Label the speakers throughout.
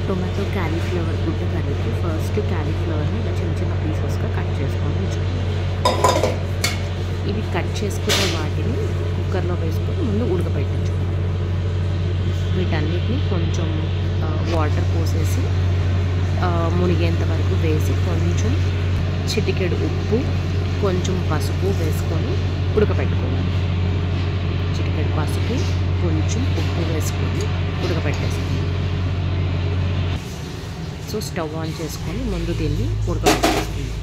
Speaker 1: Tomato cauliflower గుడ్డు కర్రీకి first క్యాలీఫ్లవర్ని ఇలా చిన్న చిన్న పీసెస్గా కట్ చేసుకొని ఉంచుకోండి. ఇవి కట్ చేసుకున్న వాటిని కుక్కర్లో వేసుకొని ముందు ఉడకబెట్టించుకోండి. వీటన్నిటిని కొంచెం వాటర్ పోసేసి మునిగేంత వరకు వేసి కొంచెం చిటికెడు ఉప్పు కొంచెం పసుపు వేసుకొని ఉడకబెట్టుకోవాలి. చిటికెడు పసుపు కొంచెం ఉప్పు వేసుకొని ఉడకబెట్టేసుకోండి. సో స్టవ్ ఆన్ చేసుకొని ముందు దీన్ని ఉడకబెట్టేసుకోండి.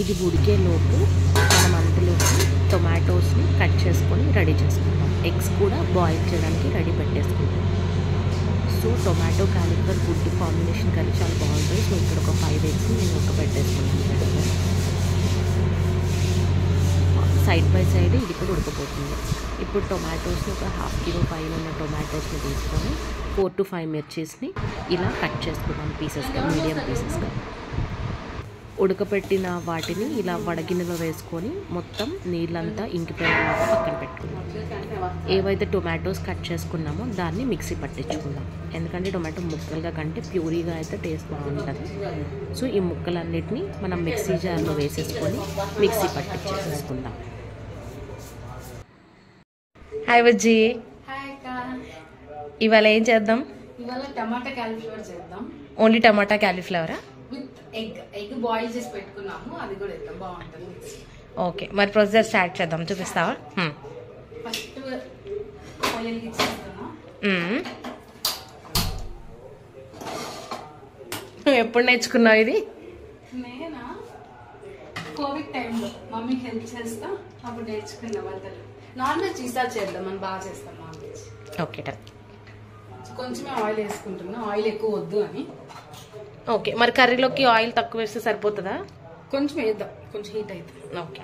Speaker 1: ఇది ఉడికేలోపు మనం అంతలోకి టొమాటోస్ని కట్ చేసుకొని రెడీ చేసుకుంటాం. ఎగ్స్ కూడా బాయిల్ చేయడానికి రెడీ పెట్టేసుకుంటాం. సో టొమాటో క్యాలీఫ్లవర్ గుడ్డు కాంబినేషన్ కర్రీ చాలా బాగుంటుంది. సో ఇక్కడ ఒక 5 ఎగ్స్ నేను ఉడకబెట్టేసుకున్నాను. సైడ్ బై సైడ్ ఇది కూడా ఉడకపోతుంది. ఇప్పుడు టొమాటోస్ని ఒక 1/2 కిలో పైన ఉన్న టొమాటోస్ని తీసుకొని 4 to 5 మిర్చీస్ని ఇలా కట్ చేసుకున్నాం పీసెస్గా, మీడియం పీసెస్గా. ఉడకపెట్టిన వాటిని ఇలా వడగిన్నెలో వేసుకొని మొత్తం నీళ్ళంతా ఇంకిపోయేలాగా పక్కన పెట్టుకున్నాం. ఏవైతే టొమాటోస్ కట్ చేసుకున్నామో దాన్ని మిక్సీ పట్టించుకుందాం. ఎందుకంటే టొమాటో ముక్కలుగా కంటే ప్యూరీగా అయితే టేస్ట్ బాగుంటుంది. సో ఈ ముక్కలన్నిటిని మనం మిక్సీ జార్లో వేసేసుకొని మిక్సీ పట్టించేసేసుకుందాం. హాయ్ బజ్జీ. ఇవాళ ఏం చేద్దాం?
Speaker 2: ఇవాళ టమాటా క్యాలీఫ్లవర్ చేద్దాం.
Speaker 1: ఓన్లీ టమాటా క్యాలీఫ్లవరా?
Speaker 2: విత్ ఎగ్ బాయిల్ చేసి పెట్టుకున్నాము, అది కూడా వేద్దాం, బాగుంటుంది.
Speaker 1: ఓకే, మరి ప్రొసీజర్ స్టార్ట్ చేద్దాం. చూపిస్తావా?
Speaker 2: ఫస్ట్ ఆయిల్ ఇచ్చేస్తున్నా.
Speaker 1: నువ్వు ఎప్పుడు నేర్చుకున్నావు ఇది?
Speaker 2: నేనా కోవిడ్ టైంలో మమ్మీకి హెల్ప్ చేస్తా, అప్పుడు నేర్చుకున్నా వంటలు. నాన్ వెజ్ ఈసారి చేద్దాం, మనం బాగా చేస్తాం నాన్ వెజ్.
Speaker 1: Okay done.
Speaker 2: కొంచెమే ఆయిల్ వేసుకుంటున్నా, ఆయిల్ ఎక్కువ వద్దు అని.
Speaker 1: ఓకే, మరి కర్రీలోకి ఆయిల్ తక్కువ వేస్తే సరిపోతుందా?
Speaker 2: కొంచెం వేద్దాం, కొంచెం హీట్ అవుతుంది.
Speaker 1: ఓకే.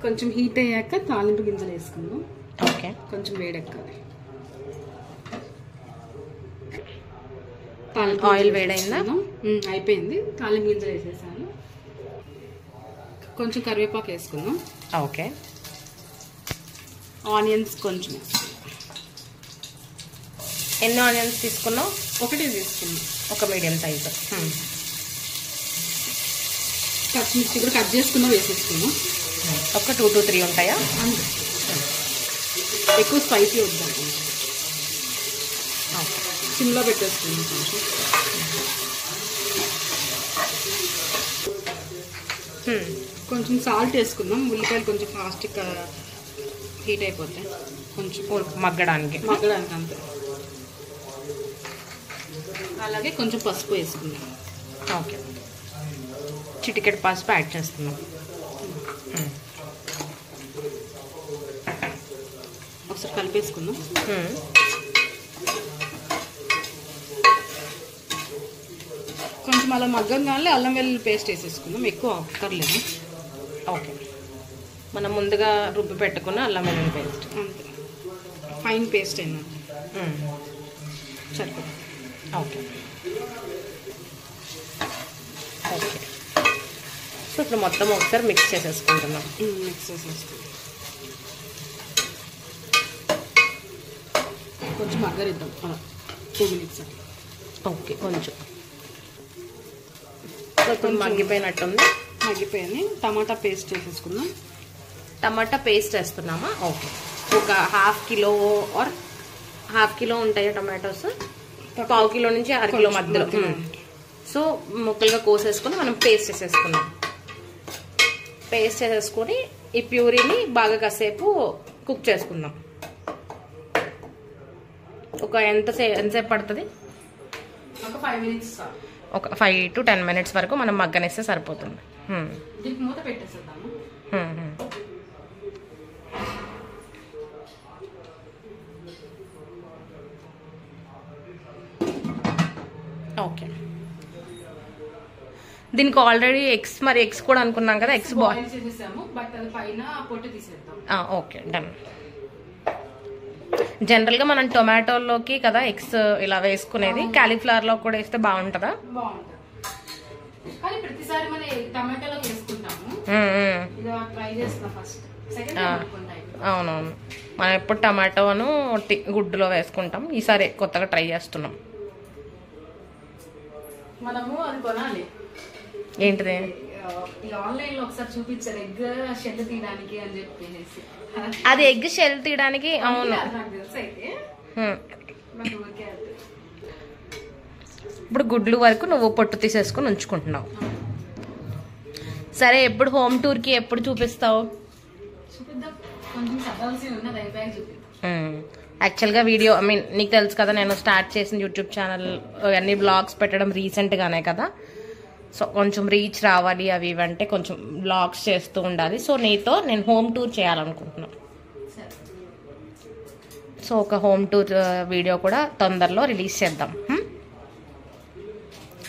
Speaker 2: కొంచెం హీట్ అయ్యాక తాలింపు గింజలు వేసుకుందాం.
Speaker 1: ఓకే,
Speaker 2: కొంచెం వేడెక్కాలి.
Speaker 1: ఆయిల్ వేడైందా?
Speaker 2: అయిపోయింది. తాలింపు గింజలు వేసేసాను. కొంచెం కరివేపాకు వేసుకుందాం.
Speaker 1: ఓకే.
Speaker 2: ఆనియన్స్ కొంచెం.
Speaker 1: ఎన్ని ఆనియన్స్ తీసుకున్నావు?
Speaker 2: ఒకటే తీసుకున్నాం,
Speaker 1: ఒక మీడియం సైజు.
Speaker 2: పచ్చిమిర్చి కూడా కట్ చేసుకున్నా వేసేసుకున్నాం.
Speaker 1: ఒక 2 to 3 ఉంటాయా?
Speaker 2: ఎక్కువ స్పైసీ వద్దాం. సిమ్లో పెట్టేసుకున్నాం. కొంచెం సాల్ట్ వేసుకుందాం. ఉల్లిపాయలు కొంచెం ఫాస్ట్గా హీట్ అయిపోతాయి, కొంచెం
Speaker 1: మగ్గడానికి
Speaker 2: అంతే. అలాగే కొంచెం పసుపు వేసుకుందాం.
Speaker 1: ఓకే, చిటికెడు పసుపు యాడ్ చేస్తున్నాం.
Speaker 2: ఒకసారి కలిపేసుకుందాం. కొంచెం అలా మగ్గంగానే అల్లం వెల్లుల్లి పేస్ట్ వేసేసుకుందాం, ఎక్కువ అక్కర్లేదు.
Speaker 1: ఓకే, మనం ముందుగా రుబ్బి పెట్టుకున్న అల్లం వెల్లుల్లి పేస్ట్
Speaker 2: అంతే, ఫైన్ పేస్ట్ అయినా సరిపోతుంది.
Speaker 1: Okay okay. సో ఇప్పుడు మొత్తం ఒకసారి మిక్స్ చేసేసుకుంటున్నాం.
Speaker 2: మిక్స్ చేసేసుకుంటాం. కొంచెం మగ్గరిద్దాం, 2 minutes అట్లా.
Speaker 1: ఓకే, కొంచెం మగ్గిపోయినట్టుంది.
Speaker 2: మగ్గిపోయింది. టమాటా పేస్ట్ వేసేసుకుందాం.
Speaker 1: టమాటా పేస్ట్ వేస్తున్నామా? ఓకే, ఒక 1/2 కిలో ఆర్ 1/2 కిలో ఉంటాయా టమాటోస్? 1/4 కిలో నుంచి 1/2 కిలో మధ్యలో. సో ముక్కలుగా కోసేసుకొని మనం పేస్ట్ చేసేసుకున్నాం. పేస్ట్ చేసేసుకొని ఈ ప్యూరీని బాగా కాసేపు కుక్ చేసుకుందాం. ఎంతసేపు పడుతుంది?
Speaker 2: ఒక 5 minutes.
Speaker 1: ఒక 5 to 10 minutes వరకు మనం మగ్గనిస్తే సరిపోతుంది.
Speaker 2: దీనికి మూత పెట్టేసేద్దాము.
Speaker 1: ఓకే, దీనికి ఆల్రెడీ ఎగ్స్, మరి ఎగ్స్ కూడా అనుకున్నాం కదా, ఎగ్స్ బాయిల్
Speaker 2: చేసేసాము, బట్ అది పైన పొట్టు తీసేద్దాం.
Speaker 1: Okay done. జనరల్గా మనం టొమాటోలోకి కదా ఎగ్స్ ఇలా వేసుకునేది, క్యాలీఫ్లవర్లో కూడా వేస్తే బాగుంటుందా?
Speaker 2: బాగుంటుంది. ప్రతిసారి మనం టమాటాలో వేసుకుంటాము. ఇది ట్రై చేస్తాం ఫస్ట్. సెకండ్
Speaker 1: అవునవును, మనం ఎప్పుడు టమాటోను గుడ్డులో వేసుకుంటాం. ఈసారి కొత్తగా ట్రై చేస్తున్నాం.
Speaker 2: మనము అది కొనాలి.
Speaker 1: ఏంటిది?
Speaker 2: ఆన్లైన్ లో ఒకసారి చూపించారు ఎగ్ షెల్ తీయడానికి అని చెప్పేసి.
Speaker 1: అది ఎగ్ షెల్ తీయడానికి? అవును.
Speaker 2: నాకు తెలుసు. అయితే
Speaker 1: ఇప్పుడు గుడ్లు వరకు నువ్వు పొట్టు తీసేసుకుని ఉంచుకుంటున్నావు. సరే, ఎప్పుడు హోమ్ టూర్ కి ఎప్పుడు చూపిస్తావు? యాక్చువల్గా వీడియో నీకు తెలుసు కదా, నేను స్టార్ట్ చేసిన యూట్యూబ్ ఛానల్ అన్ని బ్లాగ్స్ పెట్టడం రీసెంట్గానే కదా. సో కొంచెం రీచ్ రావాలి అవి ఇవంటే కొంచెం బ్లాగ్స్ చేస్తూ ఉండాలి. సో నీతో నేను హోమ్ టూర్ చేయాలనుకుంటున్నాను. సో ఒక హోమ్ టూర్ వీడియో కూడా తొందరలో రిలీజ్ చేద్దాం.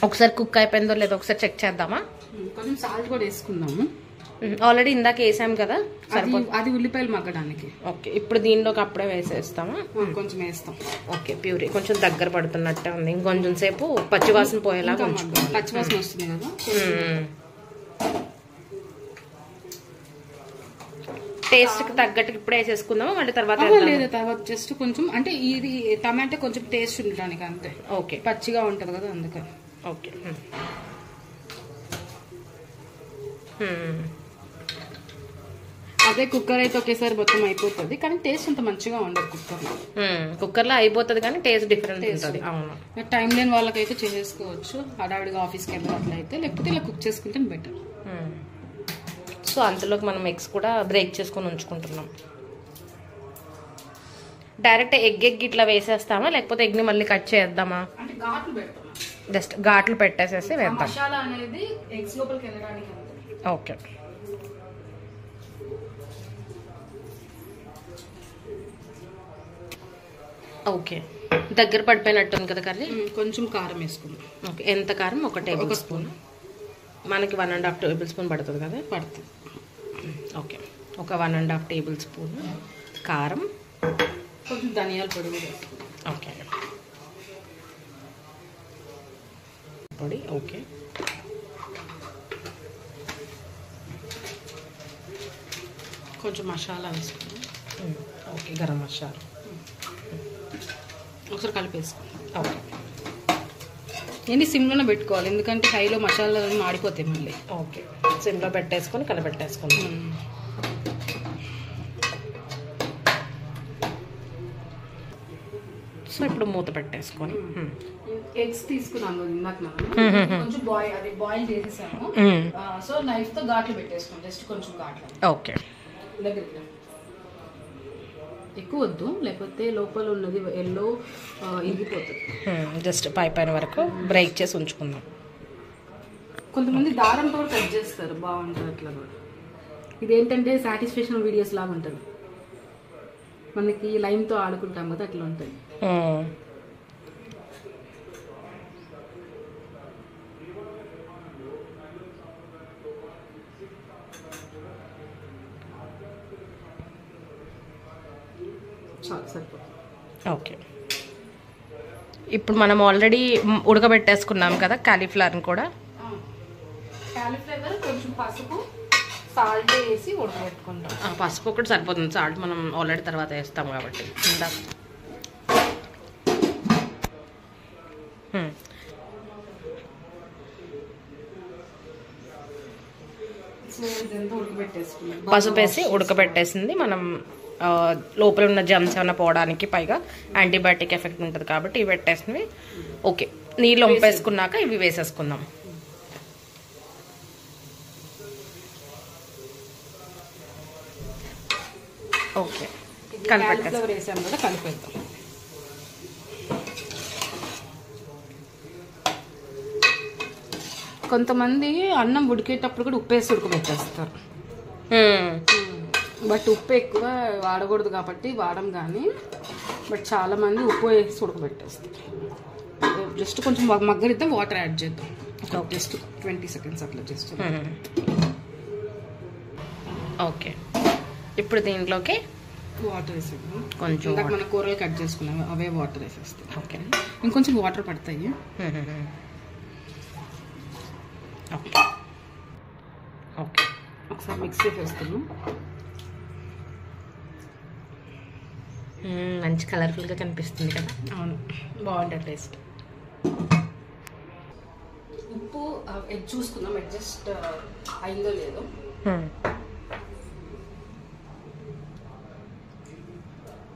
Speaker 1: ఒకసారి కుక్ అయిపోయిందో లేదో ఒకసారి చెక్ చేద్దామా?
Speaker 2: కొంచెం సాల్ట్ కూడా వేసుకుందాము.
Speaker 1: ఆల్రెడీ ఇందాక వేసాం కదా,
Speaker 2: అది ఉల్లిపాయలు మగ్గడానికి.
Speaker 1: ఓకే, ఇప్పుడు దీనిలోకి అప్పుడే వేసేస్తామా?
Speaker 2: కొంచెం వేస్తాం.
Speaker 1: ఓకే, ప్యూరీ కొంచెం దగ్గర పడుతున్నట్టే ఉంది. ఇంకొంచెం సేపు పచ్చివాసన పోయేలాగా
Speaker 2: పచ్చివాసన వస్తుంది కదా.
Speaker 1: టేస్ట్ కి తగ్గట్టు ఇప్పుడే వేసేసుకుందామా మళ్ళీ తర్వాత?
Speaker 2: లేదు, తర్వాత జస్ట్ కొంచెం అంటే ఇది టమాటా కొంచెం టేస్ట్ ఉండడానికి అంతే.
Speaker 1: ఓకే,
Speaker 2: పచ్చిగా ఉంటది కదా అందుకని.
Speaker 1: ఓకే,
Speaker 2: అదే కుక్కర్ అయితే ఒకేసారి మొత్తం అయిపోతుంది, కానీ టేస్ట్ అంత మంచిగా ఉండదు కుక్కర్లో.
Speaker 1: కుక్కర్లో అయిపోతుంది కానీ టేస్ట్ డిఫరెంట్ ఉంటుంది. అవును,
Speaker 2: టైం లేని వాళ్ళకైతే చేసేసుకోవచ్చు, హడావిడిగా ఆఫీస్కి వెళ్ళి అట్లా అయితే. లేకపోతే ఇలా కుక్ చేసుకుంటే బెటర్.
Speaker 1: సో అంతలోకి మనం ఎగ్స్ కూడా బ్రేక్ చేసుకొని ఉంచుకుంటున్నాం. డైరెక్ట్ ఎగ్ ఇట్లా వేసేస్తామా లేకపోతే ఎగ్ని మళ్ళీ కట్ చేద్దామా?
Speaker 2: అంటే ఘాట్లు పెడతాం,
Speaker 1: జస్ట్ ఘాట్లు పెట్టేసేసి వేద్దాం.
Speaker 2: మసాలా అనేది ఎగ్స్ లోపలికి వెళ్ళడానికి.
Speaker 1: ఓకే, ఓకే, దగ్గర పడిపోయినట్టుంది కదా కర్రీ.
Speaker 2: కొంచెం కారం వేసుకుందాం.
Speaker 1: ఓకే, ఎంత కారం? 1 టేబుల్ స్పూన్. మనకి 1.5 టేబుల్ స్పూన్ పడుతుంది కదా?
Speaker 2: పడుతుంది.
Speaker 1: ఓకే, ఒక 1.5 టేబుల్ స్పూన్ కారం.
Speaker 2: కొంచెం ధనియాల పొడి కూడా.
Speaker 1: ఓకే, పొడి. ఓకే,
Speaker 2: కొంచెం మసాలా వేసుకుందాం.
Speaker 1: ఓకే, గరం మసాలా
Speaker 2: ఒకసారి కలిపేసుకోండి.
Speaker 1: ఓకే,
Speaker 2: ఎన్ని సిమ్లోనే పెట్టుకోవాలి, ఎందుకంటే హైలో మసాలా మాడిపోతాయి మళ్ళీ.
Speaker 1: ఓకే, సిమ్లో పెట్టేసుకొని కలపెట్టేసుకోండి. సో ఇప్పుడు మూత పెట్టేసుకొని
Speaker 2: ఎగ్స్ తీసుకున్నాను ఇందాక మనం కొంచెం బాయిల్ చేసేసాము. సో నైఫ్ తో ఘాట్లు పెట్టేసుకోండి, జస్ట్ కొంచెం ఘాట్లు.
Speaker 1: ఓకే,
Speaker 2: దగ్గర ఎక్కువ వద్దు, లేకపోతే లోపల ఉన్నది ఎల్లో ఇరిగిపోతుంది.
Speaker 1: జస్ట్ పైన వరకు బ్రేక్ చేసి ఉంచుకుందాం.
Speaker 2: కొంతమంది దారంతో కూడా కట్ చేస్తారు, బాగుంటుంది అట్లా కూడా. ఇదేంటంటే సాటిస్ఫాక్షన్ వీడియోస్ లాగా ఉంటుంది, మనకి లైమ్తో ఆడుకుంటాం కదా అట్లా ఉంటుంది.
Speaker 1: ఓకే, ఇప్పుడు మనం ఆల్రెడీ ఉడకబెట్టేసుకున్నాం కదా కాలీఫ్లవర్ని కూడా.
Speaker 2: కాలీఫ్లవర్ కొంచెం పసుపు సాల్ట్ వేసి ఉడకబెట్టుకుంటాం.
Speaker 1: పసుపు ఒకటి సరిపోతుంది, సాల్ట్ మనం ఆల్రెడీ తర్వాత వేస్తాం కాబట్టి. పసుపు వేసి ఉడకబెట్టేసింది. మనం లోపల ఉన్న జమ్స్ ఏమైనా పోవడానికి, పైగా యాంటీబయాటిక్ ఎఫెక్ట్ ఉంటుంది కాబట్టి ఇవి పెట్టేసినవి. ఓకే, నీళ్ళు వంపేసుకున్నాక ఇవి వేసేసుకుందాం. ఓకే,
Speaker 2: వేసాం కదా, కలిపేద్దాం. కొంతమంది అన్నం ఉడికేటప్పుడు కూడా ఉప్పు వేసి ఉడకబెట్టేస్తారు, బట్ ఉప్పు ఎక్కువ వాడకూడదు కాబట్టి వాడం. కానీ బట్ చాలా మంది ఉప్పు వేసి ఉడకబెట్టేస్తారు. జస్ట్ కొంచెం మగ్గరిద్దాం, వాటర్ యాడ్ చేద్దాం. జస్ట్ 20 seconds అట్లా జస్ట్.
Speaker 1: ఓకే, ఇప్పుడు దీంట్లోకి
Speaker 2: వాటర్ వేసేద్దాం.
Speaker 1: కొంచెం
Speaker 2: మన కూరలు కట్ చేసుకున్నాం అవే వాటర్ వేసేస్తాం.
Speaker 1: ఓకే,
Speaker 2: ఇంకొంచెం వాటర్ పడతాయి.
Speaker 1: ఓకే ఓకే,
Speaker 2: ఒకసారి మిక్స్ చేసేస్తున్నాం.
Speaker 1: మంచి కలర్ఫుల్గా కనిపిస్తుంది కదా.
Speaker 2: అవును,
Speaker 1: బాగుంటుంది టేస్ట్.
Speaker 2: ఉప్పు ఎగ్ చూసుకుందాం అడ్జస్ట్ అయిందో లేదో.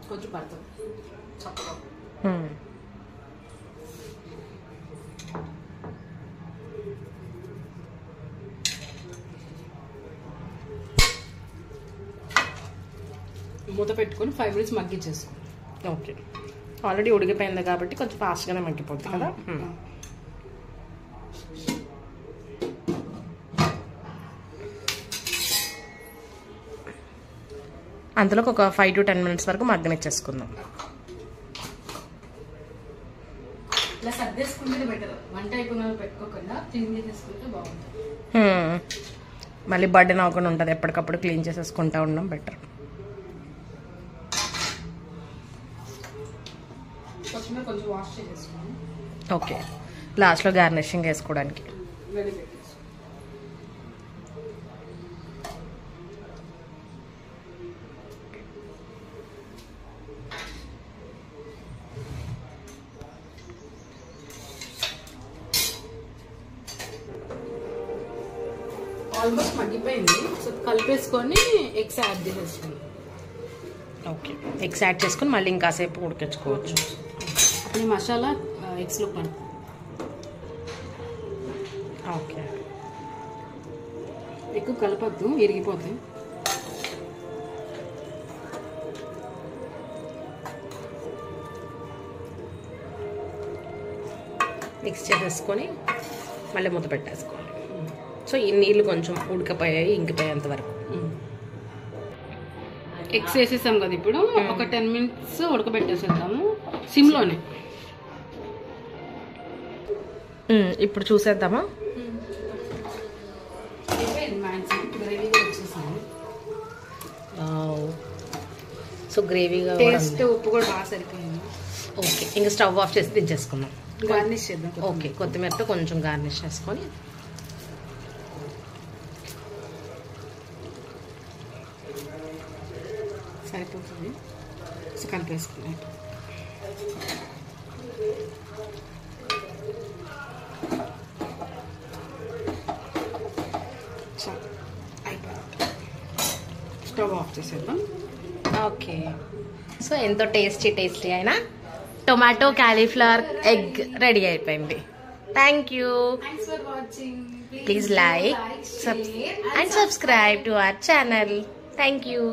Speaker 2: కొంచెం పడుతుంది చక్కగా. మూత పెట్టుకొని 5 minutes మగ్గించేసుకోండి.
Speaker 1: ఓకే, ఆల్రెడీ ఉడికిపోయింది కాబట్టి కొంచెం ఫాస్ట్గానే మగ్గిపోతుంది కదా. అందులోకి ఒక 5 to 10 minutes వరకు మగ్గనిచ్చేసుకుందాం.
Speaker 2: ఇలా సర్దేసుకుంటే బెటర్, వంట అయిపోయిన పెట్టుకోకుండా క్లీన్ చేసేసుకుంటే బాగుంటుంది.
Speaker 1: మళ్ళీ బర్డెన్ అవ్వకుండా ఉంటుంది, ఎప్పటికప్పుడు క్లీన్ చేసేసుకుంటా ఉండడం బెటర్.
Speaker 2: కొత్తిమీర కొంచెం వాష్ చేసేసుకోండి.
Speaker 1: ఓకే, లాస్ట్లో గార్నిషింగ్ వేసుకోవడానికి.
Speaker 2: రెడీ పెట్టేసుకోండి. ఆల్మోస్ట్ మగ్గిపోయింది. సో కలిపేసుకొని ఎగ్స్ యాడ్ చేసేసుకోండి.
Speaker 1: ఓకే, ఎగ్స్ యాడ్ చేసుకొని మళ్ళీ ఇంకాసేపు ఉడికించుకోవచ్చు.
Speaker 2: అప్పుడు ఈ మసాలా ఎగ్స్లో పడుతుంది.
Speaker 1: ఓకే,
Speaker 2: ఎక్కువ కలపద్దు, ఇరిగిపోతాయి.
Speaker 1: మిక్స్ చేసేసుకొని మళ్ళీ మూత పెట్టేసుకోవాలి. సో ఈ నీళ్ళు కొంచెం ఉడకపోయాయి, ఇంకిపోయేంత వరకు.
Speaker 2: ఎగ్స్ వేసేసాం కదా, ఇప్పుడు ఒక 10 minutes ఉడకబెట్టేసేద్దాము సిమ్లోనే.
Speaker 1: ఇప్పుడు చూసేద్దామా. సో గ్రేవీగా
Speaker 2: టేస్ట్ ఉప్పు కూడా బాగా సరిపోయింది.
Speaker 1: ఓకే, ఇంకా స్టవ్ ఆఫ్ చేసి దించేసుకుందాం.
Speaker 2: గార్నిష్ చేద్దాం.
Speaker 1: ఓకే, కొత్తిమీరతో కొంచెం గార్నిష్ చేసుకొని
Speaker 2: సరిపోతుంది. సో కలిపేసుకున్నాం. స్టవ్ ఆఫ్ చేసేద్దాం.
Speaker 1: ఓకే, సో ఎంతో టేస్టీ అయినా టొమాటో క్యాలీఫ్లవర్ ఎగ్ రెడీ అయిపోయింది. Thank you. Please like, and subscribe to our channel. Thank you.